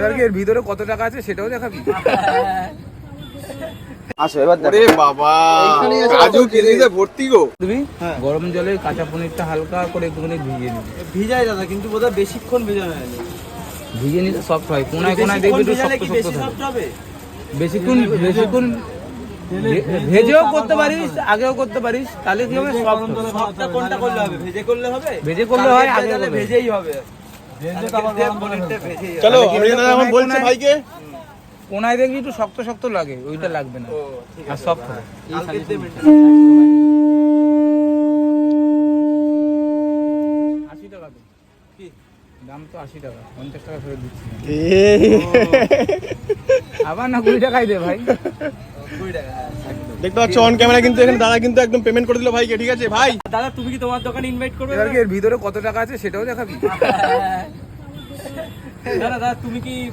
এবার কি এর ভিতরে কত টাকা আছে সেটাও দেখাবি? আসো এবার দেখো। আরে বাবা, কাজু কিশমিশে ভর্তি গো। তুমি গরম জলে কাঁচা পনিরটা হালকা করে একটুখানি ভিজিয়ে নিবি। ভিজাই দাদা, কিন্তু বোধহয় বেশিক্ষণ ভিজানো হয়নি। ভিজিয়ে নিলে সফট হয়, কোনায় কোনায় দেখবি একটু শক্ত শক্ত থাকে। বেশিক্ষণ ভেজেও করতে পারিস, আগেও করতে পারিস, তাহলে কি হবে? সফটটা কোনটা করলে হবে? ভেজে করলে হবে? ভেজে করলে হয়, আগে তাহলে করলে ভেজেই হবে। পনিরটা ভেজেই হবে। চলো অরিজিৎ এখন বলছে ভাইকে। কোনায় দেখবি একটু শক্ত শক্ত লাগে, ওইটা লাগবে না, আর সফট হবে। কালকের দিয়ে maintain 80 টাকা তো কি দাম? তো 80 টাকা, 50 টাকা ফেরত দিচ্ছি না। আবার না 20 টাকাই দে ভাই। 20 টাকা, হ্যাঁ, একদম। দেখতে পাচ্ছ অন ক্যামেরা কিন্তু এখানে দাদা কিন্তু একদম পেমেন্ট করে দিল ভাইকে, ঠিক আছে ভাই? দাদা তুমি কি তোমার দোকানে ইনভাইট করবে? এবার কি এর ভিতরে কত টাকা আছে সেটাও দেখাবি? দাদা তুমি কি